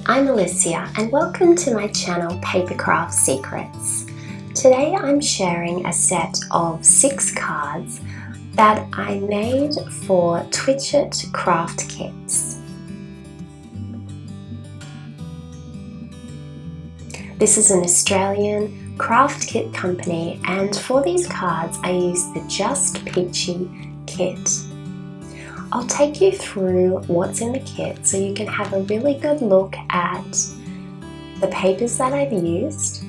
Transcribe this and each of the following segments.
I'm Alicia and welcome to my channel Papercraft Secrets. Today I'm sharing a set of 6 cards that I made for Twitchit craft kits. This is an Australian craft kit company, and for these cards I used the Just Peachy kit. I'll take you through what's in the kit so you can have a really good look at the papers that I've used.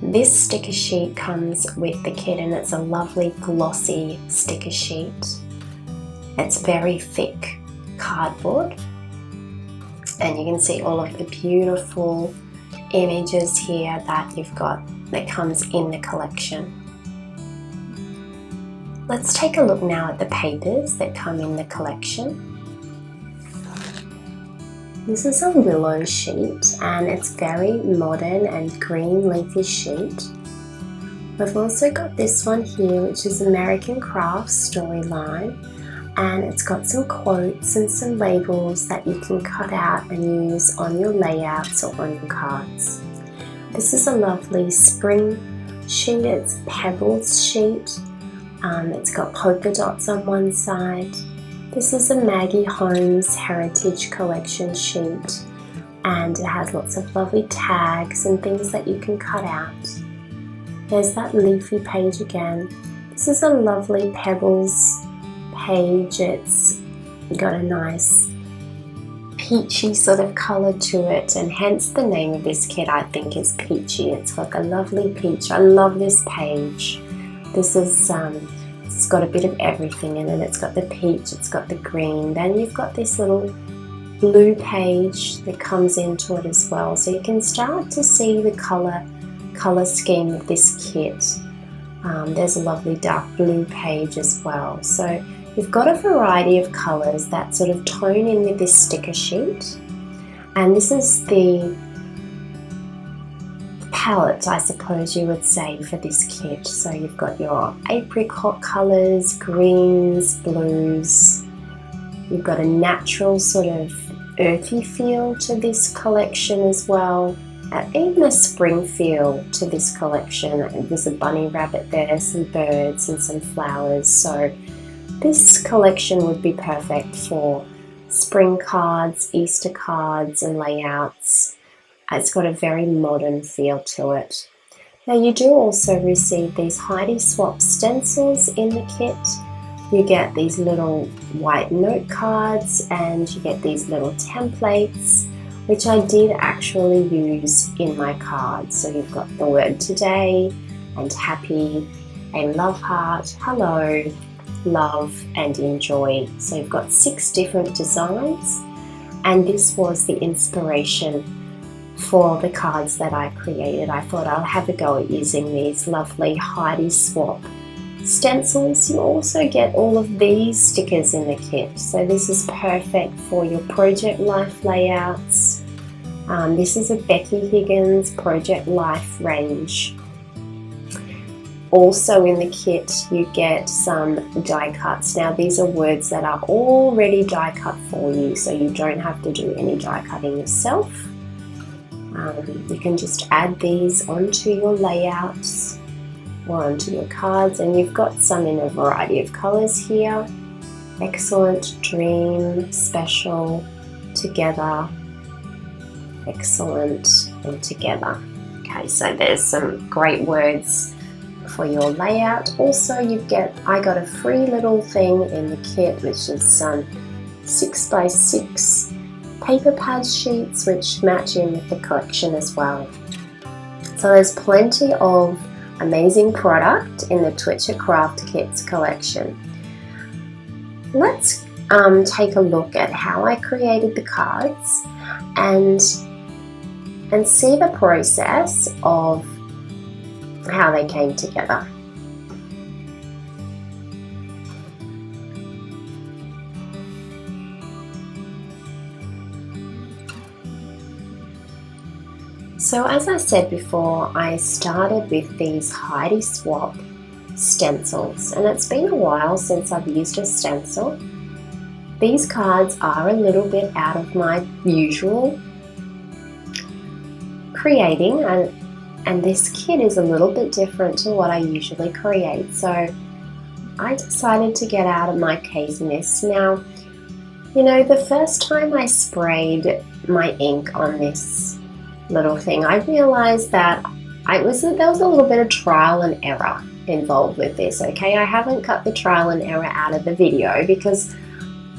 This sticker sheet comes with the kit and it's a lovely glossy sticker sheet. It's very thick cardboard and you can see all of the beautiful images here that you've got that comes in the collection. Let's take a look now at the papers that come in the collection. This is a willow sheet and it's very modern and green leafy sheet. We've also got this one here, which is American Crafts Storyline, and it's got some quotes and some labels that you can cut out and use on your layouts or on your cards. This is a lovely spring sheet, it's a pebbles sheet. It's got polka dots on one side. This is a Maggie Holmes Heritage Collection sheet and it has lots of lovely tags and things that you can cut out. There's that leafy page again. This is a lovely pebbles page. It's got a nice peachy sort of colour to it, and hence the name of this kit I think is Peachy. It's like a lovely peach. I love this page. This is, it's got a bit of everything in it. It's got the peach, it's got the green. Then you've got this little blue page that comes into it as well. So you can start to see the colour scheme of this kit. There's a lovely dark blue page as well. So you've got a variety of colours that sort of tone in with this sticker sheet. And this is the palette, I suppose you would say, for this kit. So you've got your apricot colours, greens, blues. You've got a natural sort of earthy feel to this collection as well, and even a spring feel to this collection. There's a bunny rabbit there, some birds and some flowers. So this collection would be perfect for spring cards, Easter cards and layouts. It's got a very modern feel to it. Now you do also receive these Heidi Swapp stencils in the kit. You get these little white note cards and you get these little templates, which I did actually use in my cards. So you've got the word today and happy, a love heart, hello, love and enjoy. So you've got 6 different designs, and this was the inspiration for the cards that I created. I thought I'll have a go at using these lovely Heidi Swapp stencils. You also get all of these stickers in the kit, so this is perfect for your Project Life layouts. This is a Becky Higgins Project Life range. Also in the kit you get some die cuts. Now these are words that are already die cut for you, so you don't have to do any die cutting yourself. You can just add these onto your layouts or onto your cards, and you've got some in a variety of colours here. Excellent, dream, special, together, excellent, and together. Okay, so there's some great words for your layout. Also I got a free little thing in the kit, which is some 6x6 paper pad sheets which match in with the collection as well. So there's plenty of amazing product in the Twitchit Craft Kits collection. Let's take a look at how I created the cards and see the process of how they came together. So as I said before, I started with these Heidi Swapp stencils, and it's been a while since I've used a stencil. These cards are a little bit out of my usual creating, and this kit is a little bit different to what I usually create, so I decided to get out of my casiness. Now, you know, the first time I sprayed my ink on this little thing, I realized that there was a little bit of trial and error involved with this, okay? I haven't cut the trial and error out of the video because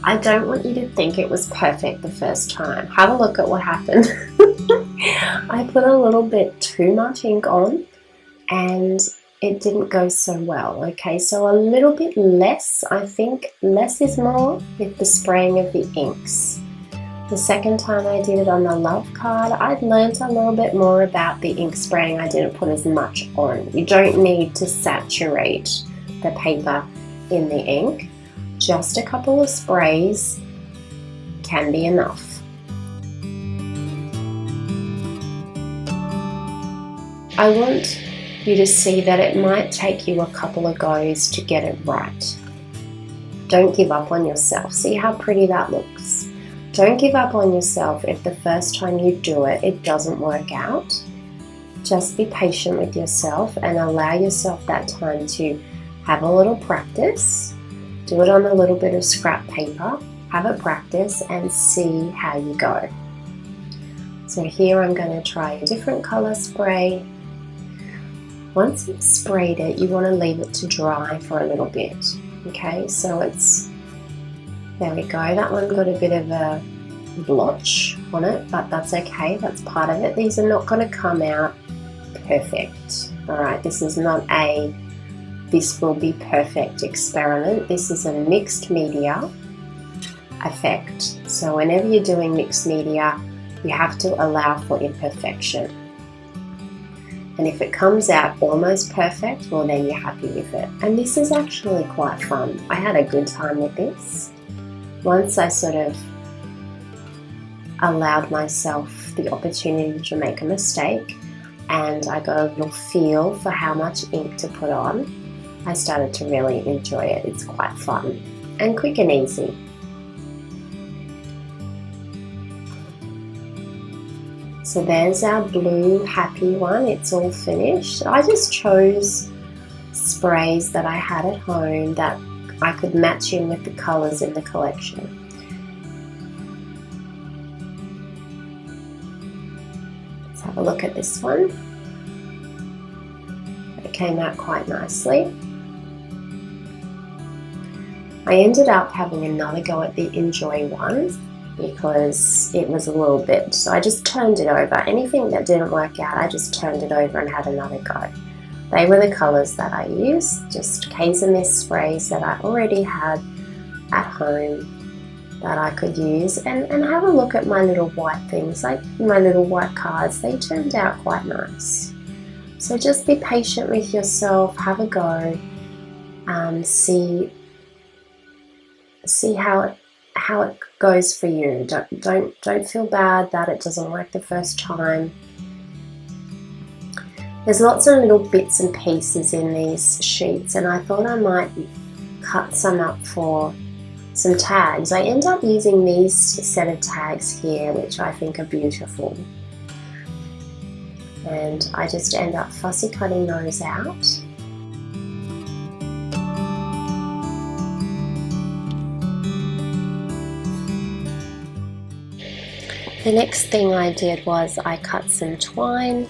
I don't want you to think it was perfect the first time. Have a look at what happened. I put a little bit too much ink on and it didn't go so well, okay? So a little bit less, I think less is more with the spraying of the inks. The second time I did it on the love card, I'd learned a little bit more about the ink spraying. I didn't put as much on. You don't need to saturate the paper in the ink. Just a couple of sprays can be enough. I want you to see that it might take you a couple of goes to get it right. Don't give up on yourself. See how pretty that looks? Don't give up on yourself if the first time you do it, it doesn't work out. Just be patient with yourself and allow yourself that time to have a little practice. Do it on a little bit of scrap paper, have a practice and see how you go. So here I'm going to try a different color spray. Once you've sprayed it, you want to leave it to dry for a little bit. Okay, so there we go. That one got a bit of a blotch on it, but that's okay. That's part of it. These are not going to come out perfect. All right, this is not a this will be perfect experiment. This is a mixed media effect. So whenever you're doing mixed media, you have to allow for imperfection. And if it comes out almost perfect, well then you're happy with it. And this is actually quite fun. I had a good time with this. Once I sort of allowed myself the opportunity to make a mistake and I got a little feel for how much ink to put on, I started to really enjoy it. It's quite fun and quick and easy. So there's our blue happy one. It's all finished. I just chose sprays that I had at home that I could match in with the colors in the collection. Let's have a look at this one. It came out quite nicely. I ended up having another go at the Enjoy one because it was a little bit, so I just turned it over. Anything that didn't work out, I just turned it over and had another go. They were the colours that I used, just K's and Miss sprays that I already had at home that I could use, and have a look at my little white things, like my little white cards. They turned out quite nice. So just be patient with yourself, have a go, see how it goes for you. Don't feel bad that it doesn't work the first time. There's lots of little bits and pieces in these sheets, and I thought I might cut some up for some tags. I end up using these set of tags here, which I think are beautiful, and I just end up fussy cutting those out. The next thing I did was I cut some twine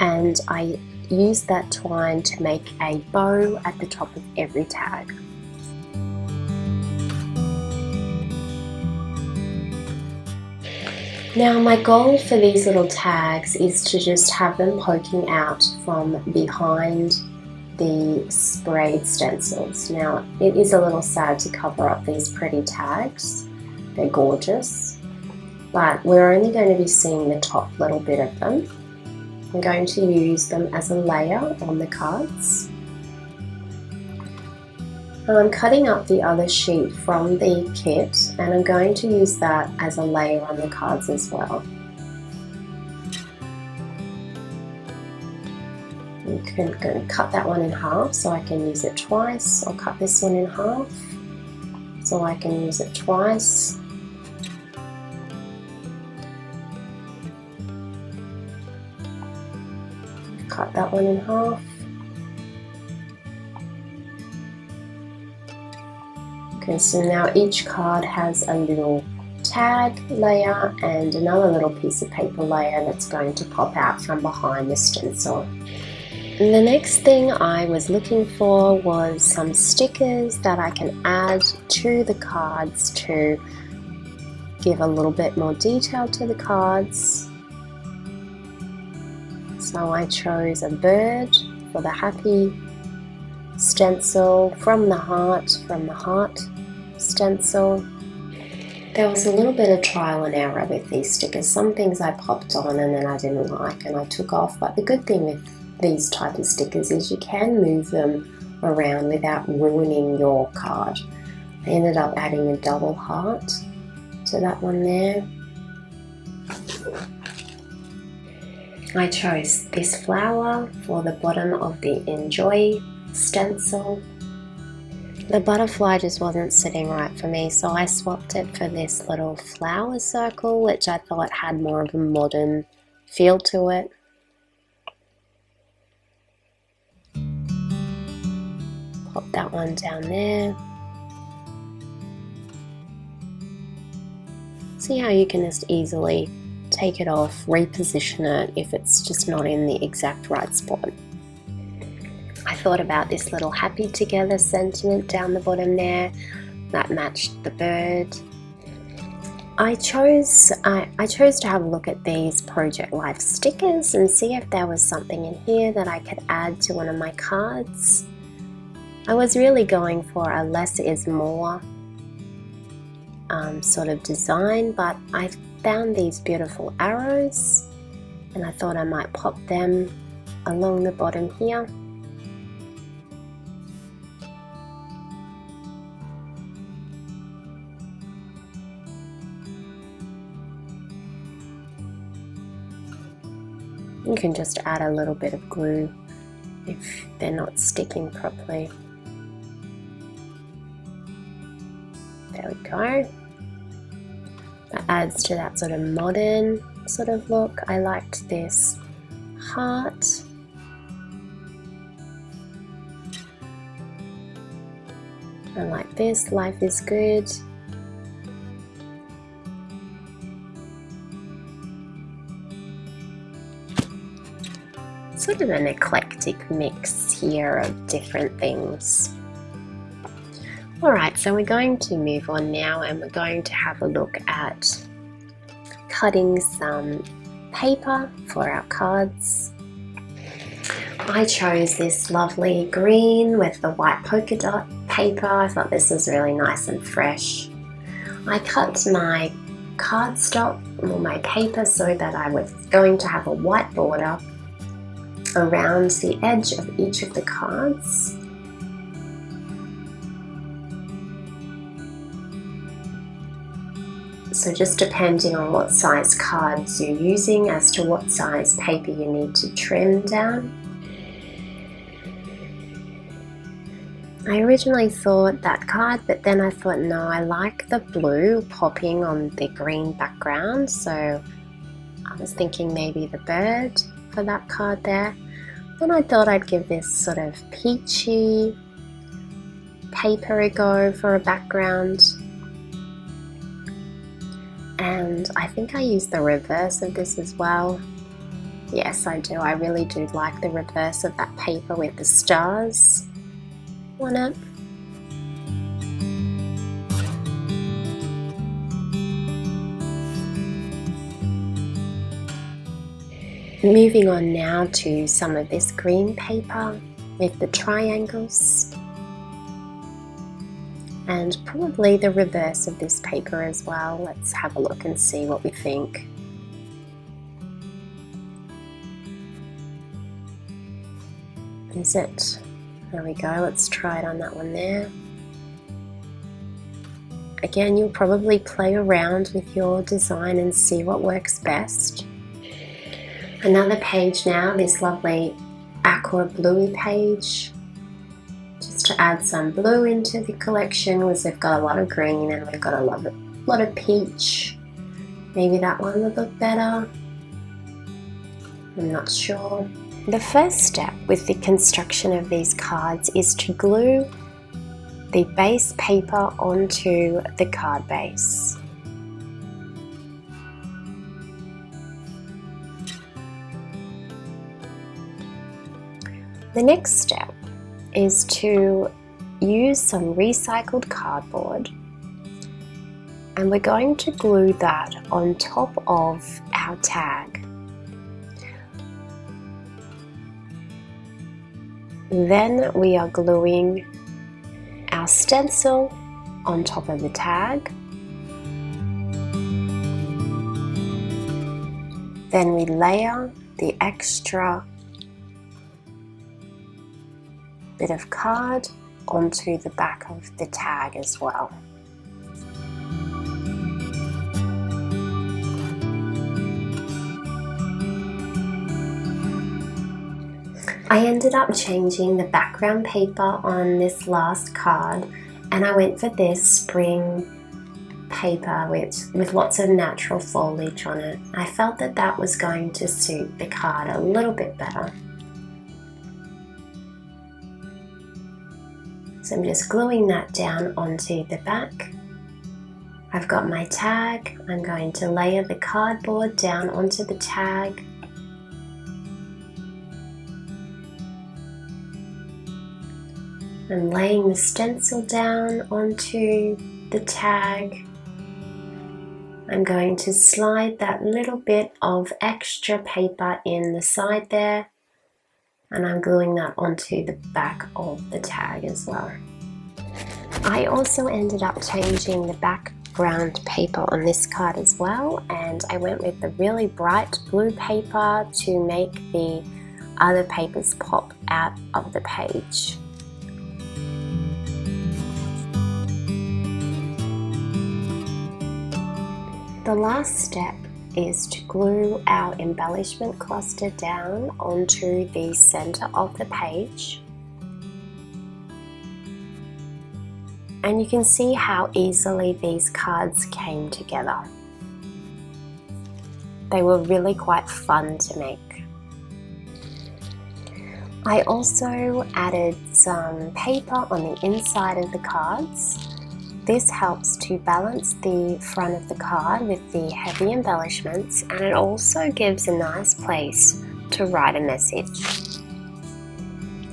and I used that twine to make a bow at the top of every tag. Now my goal for these little tags is to just have them poking out from behind the sprayed stencils. Now it is a little sad to cover up these pretty tags. They're gorgeous, but we're only going to be seeing the top little bit of them. I'm going to use them as a layer on the cards. And I'm cutting up the other sheet from the kit and I'm going to use that as a layer on the cards as well. I'm going to cut that one in half so I can use it twice. I'll cut this one in half so I can use it twice. cut that one in half. Okay, so now each card has a little tag layer and another little piece of paper layer that's going to pop out from behind the stencil. And the next thing I was looking for was some stickers that I can add to the cards to give a little bit more detail to the cards. So I chose a bird for the happy stencil from the heart stencil. There was a little bit of trial and error with these stickers. Some things I popped on and then I didn't like and I took off, but the good thing with these type of stickers is you can move them around without ruining your card. I ended up adding a double heart to that one there. I chose this flower for the bottom of the enjoy stencil. The butterfly just wasn't sitting right for me, so I swapped it for this little flower circle, which I thought had more of a modern feel to it. Pop that one down there. See how you can just easily take it off, reposition it if it's just not in the exact right spot. I thought about this little happy together sentiment down the bottom there that matched the bird. I chose to have a look at these Project Life stickers and see if there was something in here that I could add to one of my cards. I was really going for a less is more sort of design, but I found these beautiful arrows and I thought I might pop them along the bottom here. You can just add a little bit of glue if they're not sticking properly. There we go. That adds to that sort of modern sort of look. I liked this heart. I like this, life is good. Sort of an eclectic mix here of different things. Alright, so we're going to move on now and we're going to have a look at cutting some paper for our cards. I chose this lovely green with the white polka dot paper. I thought this was really nice and fresh. I cut my cardstock or my paper so that I was going to have a white border around the edge of each of the cards. So just depending on what size cards you're using as to what size paper you need to trim down. I originally thought that card, but then I thought no, I like the blue popping on the green background, so I was thinking maybe the bird for that card there. Then I thought I'd give this sort of peachy paper a go for a background. And I think I used the reverse of this as well. Yes, I do. I really do like the reverse of that paper with the stars on it. Moving on now to some of this green paper with the triangles. And probably the reverse of this paper as well. Let's have a look and see what we think. Is it? There we go, let's try it on that one there. Again, you'll probably play around with your design and see what works best. Another page now, this lovely aqua bluey page. Just to add some blue into the collection, because we've got a lot of green and we've got a lot of peach. Maybe that one would look better. I'm not sure. The first step with the construction of these cards is to glue the base paper onto the card base. The next step is to use some recycled cardboard, and we're going to glue that on top of our tag. Then we are gluing our stencil on top of the tag. Then we layer the extra bit of card onto the back of the tag as well. I ended up changing the background paper on this last card, and I went for this spring paper with lots of natural foliage on it. I felt that that was going to suit the card a little bit better. So I'm just gluing that down onto the back. I've got my tag. I'm going to layer the cardboard down onto the tag. I'm laying the stencil down onto the tag. I'm going to slide that little bit of extra paper in the side there, and I'm gluing that onto the back of the tag as well. I also ended up changing the background paper on this card as well, and I went with the really bright blue paper to make the other papers pop out of the page. The last step is to glue our embellishment cluster down onto the center of the page. And you can see how easily these cards came together. They were really quite fun to make. I also added some paper on the inside of the cards. This helps to balance the front of the card with the heavy embellishments, and it also gives a nice place to write a message.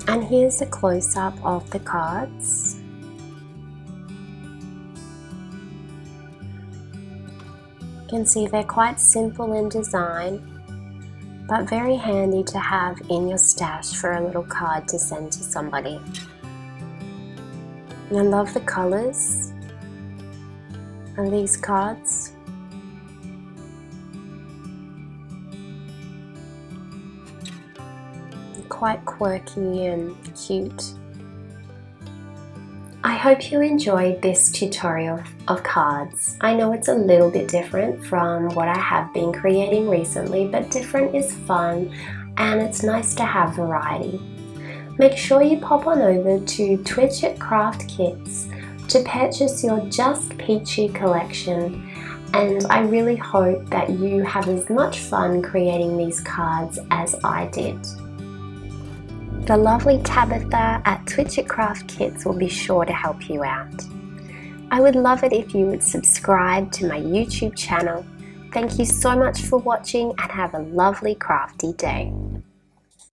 And here's a close-up of the cards. You can see they're quite simple in design, but very handy to have in your stash for a little card to send to somebody. And I love the colours on these cards. Quite quirky and cute. I hope you enjoyed this tutorial of cards. I know it's a little bit different from what I have been creating recently, but different is fun and it's nice to have variety. Make sure you pop on over to Twitchit Craft Kits to purchase your Just Peachy collection, and I really hope that you have as much fun creating these cards as I did. The lovely Tabitha at Twitchit Craft Kits will be sure to help you out. I would love it if you would subscribe to my YouTube channel. Thank you so much for watching and have a lovely crafty day.